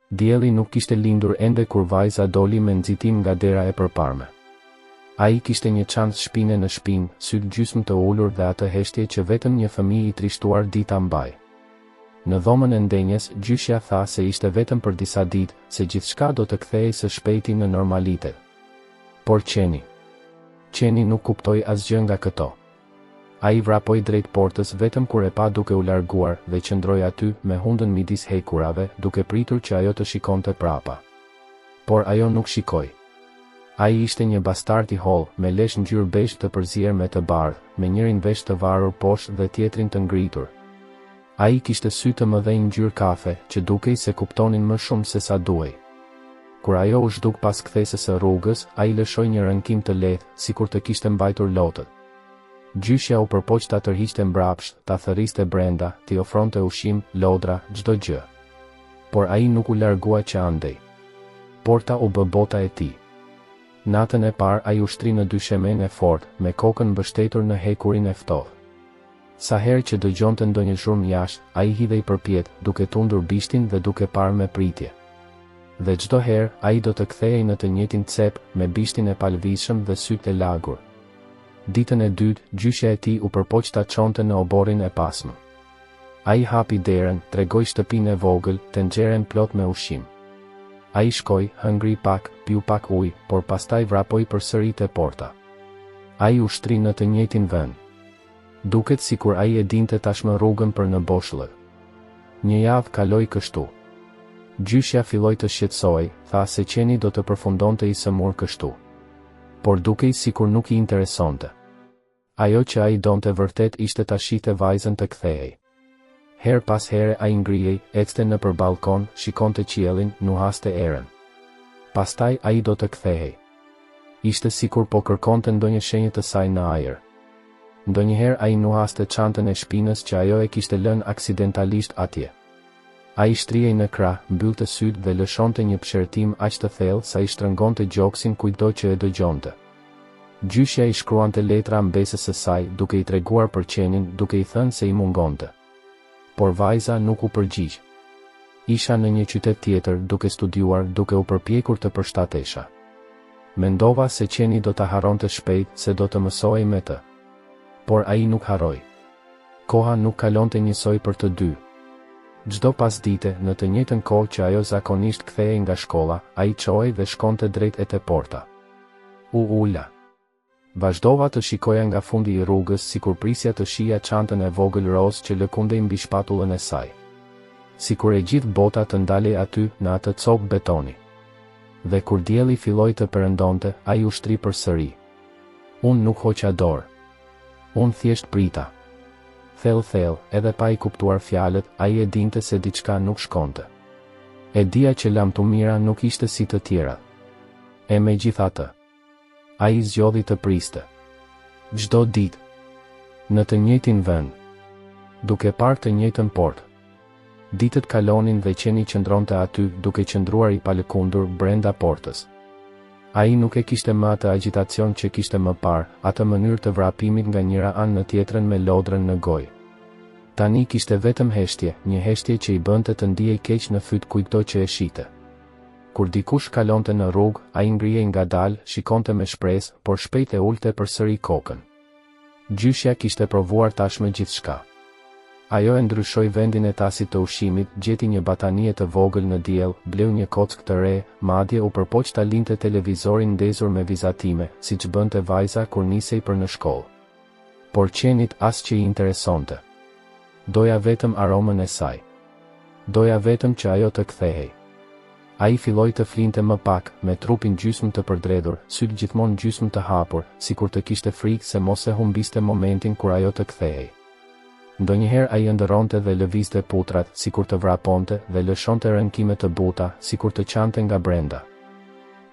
Dielli nuk kishte lindur ende kur vajza doli me nxitim nga dera e përparme. Ai kishte një çantë shpine në shpinë, syt gjysmë të ulur dhe atë heshtje që vetëm një fëmijë i trishtuar dita mbaj. Në dhomën e ndenjes, gjyshja tha se ishte vetëm për disa ditë, se gjithçka do të kthehej së shpejti në normalitet. Por Qeni nuk kuptoi asgjë nga këto. Ai vrapoi drejt portës vetëm kur e pa duke u larguar dhe qëndroi aty me hundën midis hekurave, duke pritur që ajo të shikonte prapa. Por ajo nuk shikoi. Ai ishte një bastard i holl, me lesh ngjyrë bezh të përzier me të bardhë, me njërin vesh të varur poshtë dhe tjetrin të ngritur. Ai kishte sy të mëdhenj ngjyrë kafe, që dukej se kuptonin më shumë se sa duhej. Kur ajo u zhduk pas kthesës së rrugës, ai lëshoi një rënkim të lehtë, sikur të kishte mbajtur lotët. Gjyshja u përpoq ta tërhiqte mbrapsht, ta thërriste brenda, t'i ofronte ushqim, lodra, çdo gjë. Por ai nuk u largua që andej. Porta u bë bota e tij. Natën e parë ai u shtri në dyshemen e fortë, me kokën mbështetur në hekurin e ftohtë. Sa herë që dëgjonte ndonjë zhurmë jashtë, ai hidhej përpjet, duke tundur bishtin dhe duke parë me pritje. Dhe çdo herë ai do të kthehej në të njëjtin cep, me bishtin e palvishëm dhe sytë e lagur. Ditën e dytë, gjyshja e tij u përpoq ta çonte në oborrin e pasmë. Ai hapi derën, tregoi shtëpinë e vogël, tenxhere plot me ushqim. Ai shkoi, hëngri pak, piu pak ujë, por pastaj vrapoi përsëri te porta. Ai u shtri në të njëjtin vend. Duket sikur ai e dinte tashmë rrugën për në boshllë. Një javë kaloi kështu. Gjyshja filloi të shqetësohej, tha se Qeni do të përfundonte i sëmur kështu. Por dukej sikur nuk i interesonte. Ajo që ai donte vërtet ishte ta shihte vajzën të kthehej. Her pas here ai ngrihej, ecte nëpër balkon, shikonte qiellin, nuhaste erën. Pastaj ai do të kthehej. Ishte sikur po kërkonte ndonjë shenjë të saj në ajër. Ndonjëherë ai nuhaste çantën e shpinës që ajo e kishte lënë aksidentalisht atje. Ai shtrihej në krah, mbyllte sytë dhe lëshonte një pshertim aq të thellë sa i shtrëngonte gjoksin kujdo që e dëgjonte. Gjyshja i shkruante letra mbesës së saj, duke i treguar për Qenin, duke i thënë se i mungonte. Por vajza nuk u përgjigj. Isha në një qytet tjetër, duke studiuar, duke u përpjekur të përshtatesha. Mendova se Qeni do ta harronte shpejt, se do të mësohej me të. Por ai nuk harroi. Koha nuk kalonte njësoj për të dy. Çdo pasdite, në të njëjtën kohë që ajo zakonisht kthehej nga shkolla, ai çohej dhe shkonte drejt e te porta. U ula. Vazhdova të shikoja nga fundi i rrugës, sikur prisja të shija çantën e vogël roz që lëkundej mbi shpatullën e saj. Sikur e gjithë bota të ndalej aty, në atë copë betoni. Dhe kur dielli filloi të perëndonte, ai u shtri përsëri. Unë nuk hoqa dorë. Unë thjesht prita. Thellë, edhe pa i kuptuar fjalët, ai e dinte se diçka nuk shkonte. E dia që Lamtumira nuk ishte si të tjerat. E megjithatë, ai zgjodhi të priste. Çdo ditë, në të njëjtin vend, duke parë të njëjtën portë. Ditët kalonin dhe Qeni qëndronte aty, duke qëndruar i palëkundur brenda portës. Ai nuk e kishte më atë agitacion që kishte më parë, atë mënyrë të vrapimit nga njëra anë në tjetrën me lodrën në gojë. Tani kishte vetëm heshtje, një heshtje që i bënte të ndihej keq në fyt kujto që e shite. Kur dikush kalonte në rrugë, ai ngrihej ngadalë, shikonte me shpresë, por shpejt e ulte përsëri kokën. Gjyshja kishte provuar tashmë gjithçka. Ajo e ndryshoi vendin e tasit të ushqimit, gjeti një batanie të vogël në diell, bleu një kockë të re, madje u përpoq ta linte televizorin ndezur me vizatime, siç bënte vajza kur nisej për në shkollë. Por Qenit as që i interesonte. Doja vetëm aromën e saj. Doja vetëm që ajo të kthehej. Ai filloi të flinte më pak, me trupin gjysmë të përdredhur, syt gjithmonë gjysmë të hapur, sikur të kishte frikë se mos e humbiste momentin kur ajo të kthehej. Ndonjëherë ai ndërronte dhe lëvizte putrat, sikur të vraponte, dhe lëshonte rënkime të buta, sikur të qante nga brenda.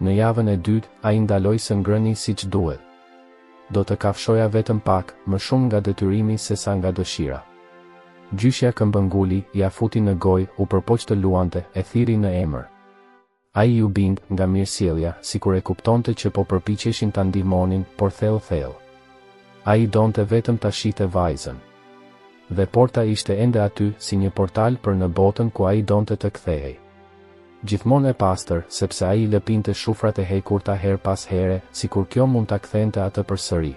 Në javën e dytë, ai ndaloi së ngrëni siç duhet. Do të kafshoja vetëm pak, më shumë nga detyrimi se sa nga dëshira. Gjyshja këmbënguli, ja futi në gojë, u përpoq të luante, e thiri në emër. Ai u bind nga mirësjellja, sikur e kuptonte që po përpiqeshin ta ndihmonin, por thellë. Ai donte vetëm ta shihte vajzën. Dhe porta ishte ende aty, si një portal për në botën ku ai donte të kthehej. Gjithmonë e pastër, sepse ai lëpinte shufrat e hekurta her pas here, sikur kjo mund ta kthente atë përsëri.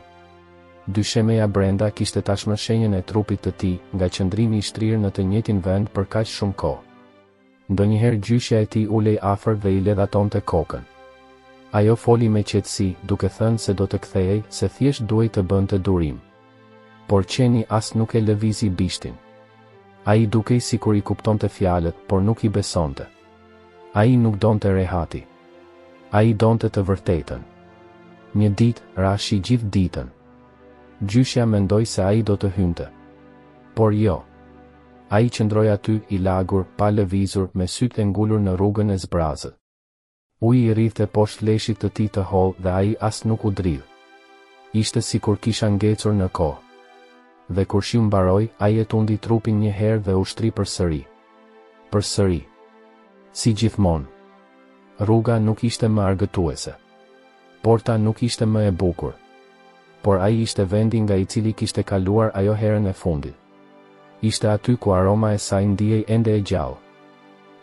Dyshemeja brenda kishte tashmë shenjën e trupit të tij, nga qëndrimi i shtrirë në të njëjtin vend për kaq shumë kohë. Ndonjëherë gjyshja e tij ulej afër dhe i ledhatonte kokën. Ajo foli me qetësi, duke thënë se do të kthehej, se thjesht duhej të bënte durim. Por qeni as nuk e lëvizi bishtin. Ai dukej sikur i kuptonte fjalët, por nuk i besonte. Ai nuk donte rehati. Ai donte të vërtetën. Një ditë, rashi gjithë ditën. Gjyshja mendoi se ai do të hynte. Por jo. Ai qëndroi aty, i lagur, pa lëvizur, me sytë e ngulur në rrugën e zbrazët. Uji i rrifte poshtë leshit të tij të hollë dhe ai as nuk u dridh. Ishte sikur kisha ngecur në kohë. Dhe kur shiu mbaroi, ai e tundi trupin një herë dhe u shtri përsëri. Përsëri. Si gjithmonë. Rruga nuk ishte më argëtuese. Porta nuk ishte më e bukur. Por ai ishte vendi nga i cili kishte kaluar ajo herën e fundit. Ishte aty ku aroma e saj ndihej ende e gjallë.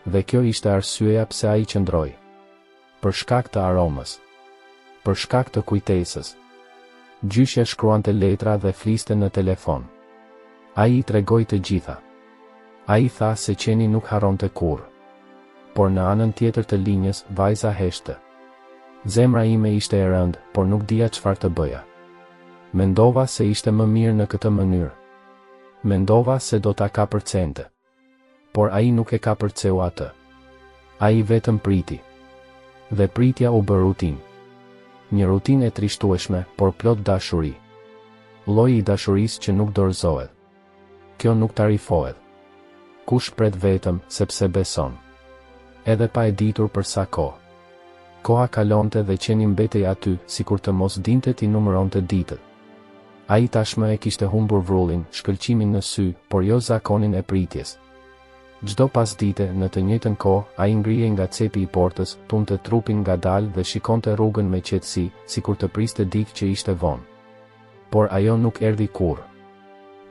Dhe kjo ishte arsyeja pse ai qëndroi. Për shkak të aromës. Për shkak të kujtesës. Gjyshja shkruante letra dhe fliste në telefon. Ai i tregoi të gjitha. Ai tha se qeni nuk harronte kurrë. Por në anën tjetër të linjës, vajza heshte. Zemra ime ishte e rëndë, por nuk dija çfarë të bëja. Mendova se ishte më mirë në këtë mënyrë. Mendova se do ta kapërcente. Por ai nuk e kapërceu atë. Ai vetëm priti. Dhe pritja u bë rutinë. Një rutinë e trishtueshme, por plot dashuri. Lloji i dashurisë që nuk dorëzohet. Kjo nuk tarifohet. Kush pret vetëm sepse beson. Edhe pa e ditur për sa kohë. Koha kalonte dhe qeni mbetej aty, sikur të mos dinte ti numëronte ditët. Ai tashmë e kishte humbur vrullin, shkëlqimin në sy, por jo zakonin e pritjes. Çdo pasdite, në të njëjtën kohë, ai ngrihej nga cepi i portës, tunte trupin ngadalë dhe shikonte rrugën me qetësi, sikur të priste dikë që ishte vonë. Por ajo nuk erdhi kurrë.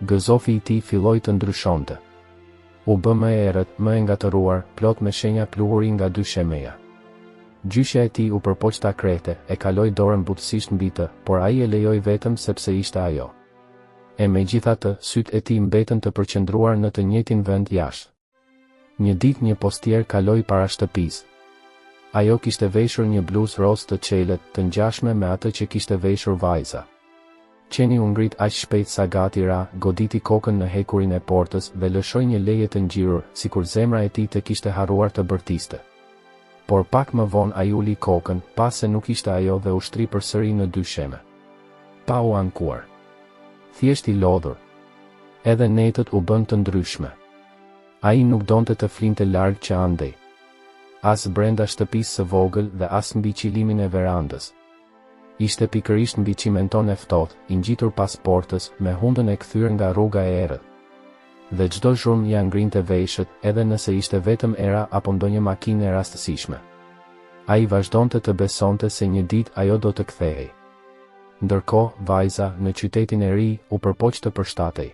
Gëzofi i tij filloi të ndryshonte. U bë më e errët, më e ngatëruar, plot me shenja pluhuri nga dyshemeja. Gjyshja e tij u përpoq ta krete, e kaloi dorën butësisht mbi të, por ai e lejoi vetëm sepse ishte ajo. E megjithatë, sytë e tij mbetën të përqendruar në të njëjtin vend jashtë. Një ditë një postier kaloi para shtëpisë. Ajo kishte veshur një bluzë roz të çelët, të ngjashme me atë që kishte veshur vajza. Qeni u ngrit aq shpejt sa gati ra, goditi kokën në hekurin e portës dhe lëshoi një leje të ngjirur, sikur zemra e tij të kishte harruar të bërtiste. Por pak më vonë ai uli kokën, pas se nuk ishte ajo dhe u shtri përsëri në dysheme. Pa u ankuar. Thjesht i lodhur. Edhe netët u bën të ndryshme. Ai nuk donte të flinte larg që andej. As brenda shtëpisë së vogël dhe as mbi qilimin e verandës. Ishte pikërisht mbi qimenton e ftohtë, i ngjitur pas portës, me hundën e kthyer nga rruga e errët. Dhe çdo zhurmë ja ngrinte veshët, edhe nëse ishte vetëm era apo ndonjë makinë e rastësishme. Ai vazhdonte të besonte se një ditë ajo do të kthehej. Ndërkohë, vajza, në qytetin e ri, u përpoq të përshtatej.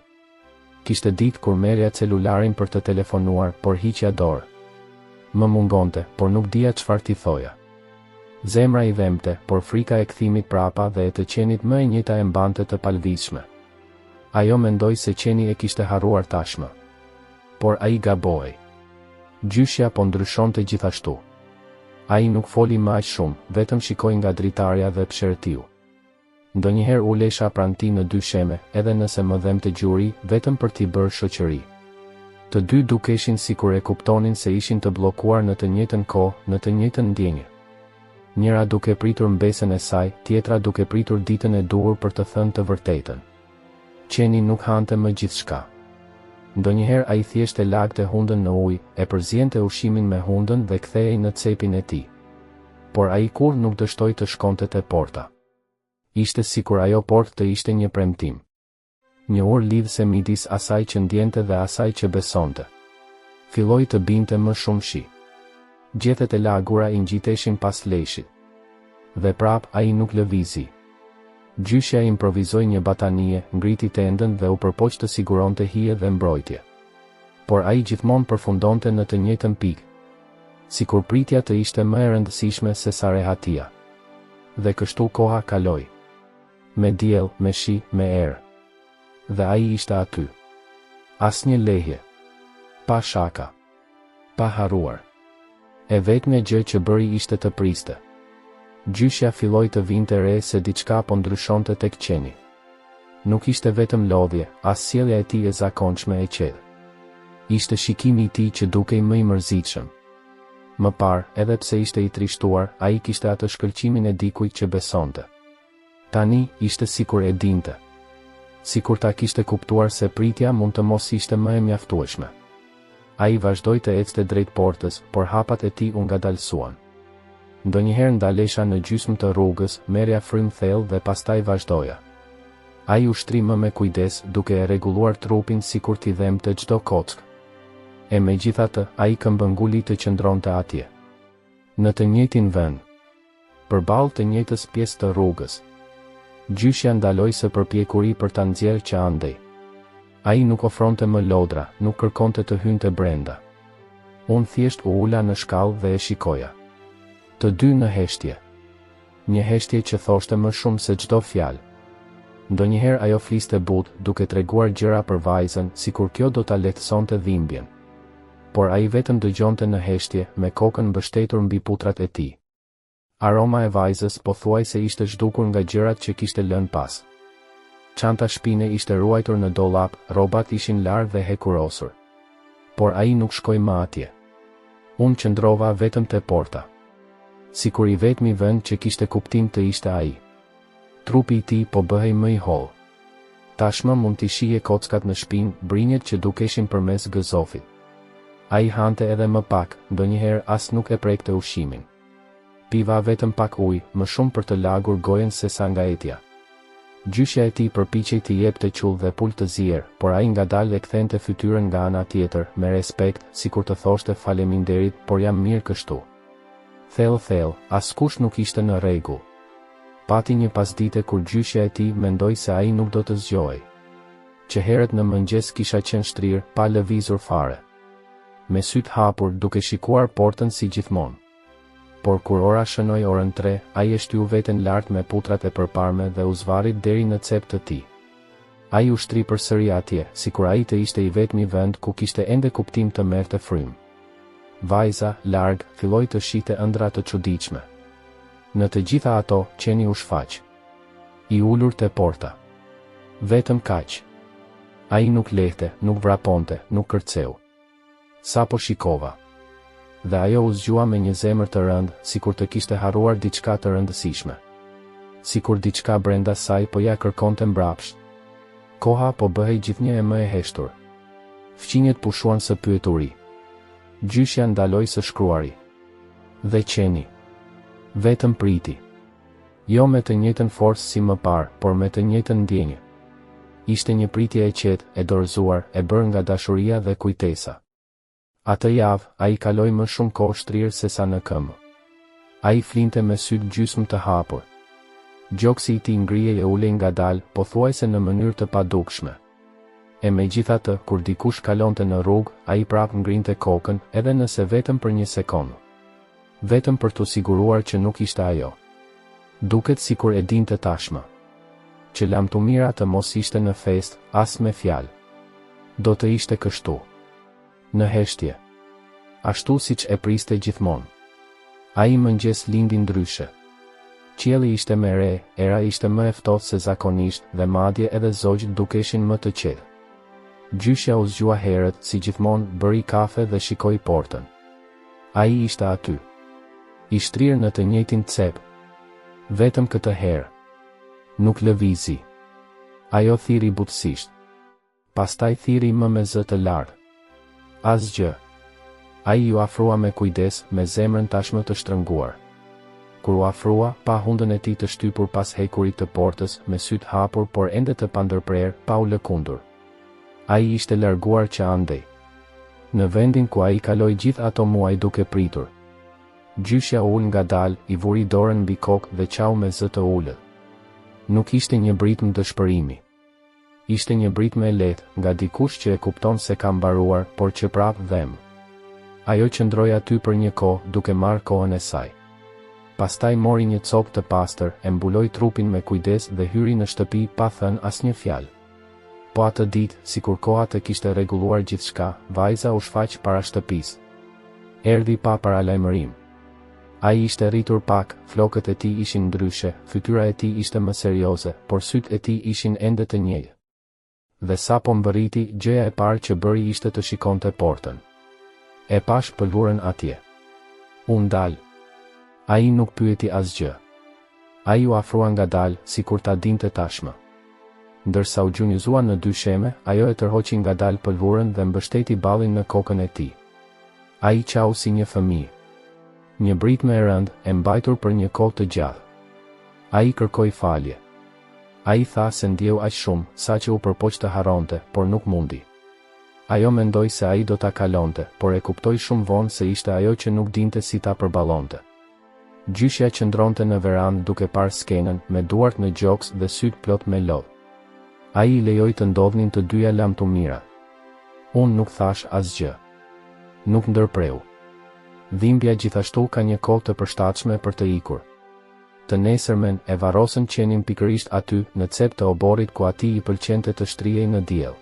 Kishte ditë kur merrja celularin për të telefonuar, por hiqja dorë. Më mungonte, por nuk dija çfarë t'i thoja. Zemra i dhemte, por frika e kthimit prapa dhe e të qenit më e njëjta e mbante të palvizshme. Ajo mendoi se qeni e kishte harruar tashmë. Por ai gaboi. Gjyshja po ndryshonte gjithashtu. Ai nuk foli më aq shumë, vetëm shikoi nga dritarja dhe pshertiu. Ndonjëherë u lesha pranë tij në dysheme, edhe nëse më dhemte gjuri, vetëm për t'i bërë shoqëri. Të dy dukeshin sikur e kuptonin se ishin të bllokuar në të njëjtën kohë, në të njëjtën ndjenjë. Njëra duke pritur mbesën e saj, tjetra duke pritur ditën e duhur për të thënë të vërtetën. Qeni nuk hante më gjithçka. Ndonjëherë ai thjesht e lagte hundën në ujë, e përziente ushimin me hundën dhe kthehej në cepin e tij. Por ai kurrë nuk dështoi të shkonte te porta. Ishte sikur ajo portë të ishte një premtim. Një urë lidhse midis asaj që ndjente dhe asaj që besonte. Filloi të binte më shumë shi. Gjethet e lagura i ngjiteshin pas leshit. Dhe prap ai nuk lëvizi. Gjyshja improvizoi një batanie, ngriti tendën dhe u përpoq të siguronte hije dhe mbrojtje. Por ai gjithmonë përfundonte në të njëjtën pikë. sikur pritja të ishte më e rëndësishme se sa rehatia. Dhe kështu koha kaloi. Me diell, me shi, me erë. Dhe ai ishte aty. Asnjë lehje. Pa shaka. Pa haruar. E vetmja gjë që bëri ishte të priste. Gjyshja filloi të vinte re se diçka po ndryshonte tek qeni. Nuk ishte vetëm lodhje, as sjellja e tij e zakonshme e qetë. Ishte shikimi i tij që dukej më i mërzitshëm. Më parë, edhe pse ishte i trishtuar, ai kishte atë shkëlqimin e dikujt që besonte. Tani, ishte sikur e dinte. Sikur ta kishte kuptuar se pritja mund të mos ishte më e mjaftueshme. Ai vazhdoi të ecte drejt portës, por hapat e tij u ngadalsuan. Ndonjëherë ndalesha në gjysmë të rrugës, merrja frymë thellë dhe pastaj vazhdoja. Ai ushtri më me kujdes, duke e rregulluar trupin sikur t'i dhemte çdo kockë. E megjithatë, ai këmbënguli të qëndronte atje. Në të njëjtin vend. Përballë të njëjtës pjesë të rrugës. Gjyshja ndaloi së përpjekuri për ta nxjerrë që andej. Ai nuk ofronte më lodra, nuk kërkonte të hynte brenda. Unë thjesht u ula në shkallë dhe e shikoja. Të dy në heshtje. Një heshtje që thoshte më shumë se çdo fjalë. Ndonjëherë ajo fliste butë, duke treguar gjëra për vajzën, sikur kjo do ta lehtësonte dhimbjen. Por ai vetëm dëgjonte në heshtje, me kokën mbështetur mbi putrat e tij. Aroma e vajzës pothuajse ishte zhdukur nga gjërat që kishte lënë pas. Çanta shpine ishte ruajtur në dollap, rrobat ishin larë dhe hekurosur. Por ai nuk shkoi më atje. Unë qëndrova vetëm te porta. Sikur i vetmi vend që kishte kuptim të ishte ai. Trupi i tij po bëhej më i holl. Tashmë mund t'i shije kockat në shpinë, brinjet që dukeshin përmes gëzofit. Ai hante edhe më pak, ndonjëherë as nuk e prekte ushimin. Piva vetëm pak ujë, më shumë për të lagur gojen se sa nga etja. Gjyshja e tij përpiqej të jepte qull dhe pul të zier, por ai ngadalë e kthente fytyrën nga ana tjetër, me respekt, sikur të thoshte faleminderit, por jam mirë kështu. Thellë, askush nuk ishte në rregull. Pati një pasdite kur gjyshja e tij mendoi se ai nuk do të zgjohej. Që herët në mëngjes kisha qenë shtrirë, pa lëvizur fare. Me syt hapur, duke shikuar portën si gjithmonë. Por kur ora shënoi orën 3, ai e shtyu veten lart me putrat e përparme dhe u zvarrit deri në cep të tij. Ai u shtri përsëri atje, sikur ai të ishte i vetmi vend ku kishte ende kuptim të merrte frymë. Vajza, larg, filloi të shihte ëndra të çuditshme. Në të gjitha ato, qeni u shfaq. I ulur te porta. Vetëm kaq. Ai nuk lehte, nuk vraponte, nuk kërceu. Sapo shikova. Dhe ajo u zgjua me një zemër të rëndë, sikur të kishte harruar diçka të rëndësishme. Sikur diçka brenda saj po ja kërkonte mbrapsht. Koha po bëhej gjithnjë e më e heshtur. Fqinjet pushuan së pyeturi. Gjyshja ndaloi së shkruari. Dhe qeni. Vetëm priti. Jo me të njëjtën forcë si më parë, por me të njëjtën ndjenjë. Ishte një pritje e qetë, e dorëzuar, e bërë nga dashuria dhe kujtesa. Atë javë, ai kaloi më shumë kohë shtrirë se sa në këmbë. Ai flinte me sytë gjysmë të hapur. Gjoksi i tij ngrihej e ulej ngadalë, pothuajse në mënyrë të padukshme. E megjithatë, kur dikush kalonte në rrugë, ai prapë ngrinte kokën, edhe nëse vetëm për një sekondë. Vetëm për t'u siguruar që nuk ishte ajo. Duket sikur e dinte tashmë. Që lamtumira të mos ishte në fest, as me fjalë. Do të ishte kështu. Në heshtje. Ashtu siç e priste gjithmonë. Ai mëngjes lindi ndryshe. Qielli ishte me re, era ishte më e ftohtë se zakonisht dhe madje edhe zogjt dukeshin më të qetë. Gjyshja u zgjua herët, si gjithmonë, bëri kafe dhe shikoi portën. Ai ishte aty. I shtrirë në të njëjtin cep. Vetëm këtë herë. Nuk lëvizi. Ajo thiri butësisht. Pastaj thiri më me zë të lartë. Asgjë. Ai ju afrua me kujdes, me zemrën tashmë të shtrënguar. Kur u afrua, pa hundën e tij të shtypur pas hekurit të portës, me syt hapur por ende të pandërprer, pa u lëkundur. Ai ishte larguar që andej. Në vendin ku ai kaloi gjithë ato muaj duke pritur. Gjyshja ul ngadalë, i vuri dorën mbi kokë dhe qau me zë të ulët. Nuk ishte një britmë dëshpërimi. Ishte një britmë e lehtë, nga dikush që e kupton se ka mbaruar, por që prap dhem. Ajo qëndroi aty për një kohë duke marrë kohën e saj. Pastaj mori një copë të pastër, e mbuloi trupin me kujdes dhe hyri në shtëpi pa thënë asnjë fjalë. Po atë ditë, sikur koha të kishte rregulluar gjithçka, vajza u shfaq para shtëpisë. Erdhi pa paralajmërim. Ai ishte rritur pak, flokët e tij ishin ndryshe, fytyra e tij ishte më serioze, por sytë e tij ishin ende të njëjtë. Dhe sapo mbërriti, gjëja e parë që bëri ishte të shikonte portën. E pash pëlhurën atje. U ndal. Ai nuk pyeti asgjë. Ai u afrua ngadalë, sikur ta dinte tashmë. Ndërsa u gjunjëzua në dy sheme, ajo e tërhoqi ngadalë pëlhurën dhe mbështeti ballin në kokën e tij. Ai qau si një fëmijë. Një britme e rëndë, e mbajtur për një kohë të gjatë. Ai kërkoi falje. Ai tha se ndjeu aq shumë, saqë u përpoq të harronte, por nuk mundi. Ajo mendoi se ai do ta kalonte, por e kuptoi shumë vonë se ishte ajo që nuk dinte si ta përballonte. Gjyshja qëndronte në verandë duke parë skenën, me duart në gjoks dhe syt plot me lodh. Ai I lejoi të ndodhnin të dyja lamtumira. Unë nuk thash asgjë. Nuk ndërpreu. Dhimbja gjithashtu ka një kohë të përshtatshme për të ikur. Të nesërmen e varrosën qenin pikërisht aty, në cep të oborrit ku atij I pëlqente të shtrihej në diell.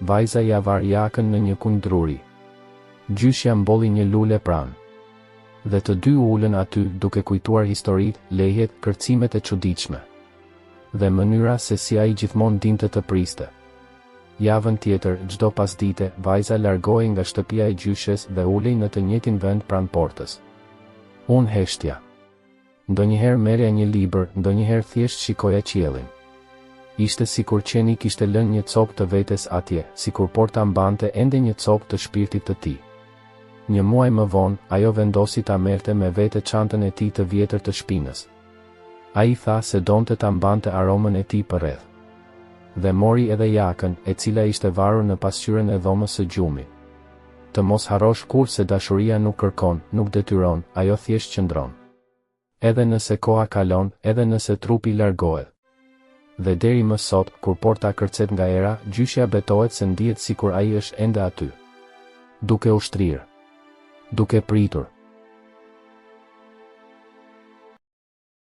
Vajza ja var jakën në një kunj druri. Gjyshja mbolli një lule pranë. Dhe të dy ulën aty duke kujtuar historitë, lehjet, kërcimet e çuditshme. Dhe mënyra se si ai gjithmonë dinte të priste. Javën tjetër, çdo pasdite, vajza largohej nga shtëpia e gjyshes dhe ulej në të njëjtin vend pranë portës. Unë heshtja. Ndonjëherë merrja një libër, ndonjëherë thjesht shikoja qiellin. Ishte sikur qeni kishte lënë një copë të vetes atje, sikur porta mbante ende një copë të shpirtit të tij. Një muaj më vonë, ajo vendosi ta merrte me vete çantën e tij të vjetër të shpinës. Ai tha se donte ta mbante aromën e tij përreth. Dhe mori edhe jakën, e cila ishte varur në pasqyrën e dhomës së gjumit. Të mos harrosh kur se dashuria nuk kërkon, nuk detyron, ajo thjesht qëndron. Edhe nëse koha kalon, edhe nëse trupi largohet. Dhe deri më sot, kur porta kërcet nga era, gjyshja betohet se ndihet sikur ai është ende aty. Duke u shtrirë. Duke pritur.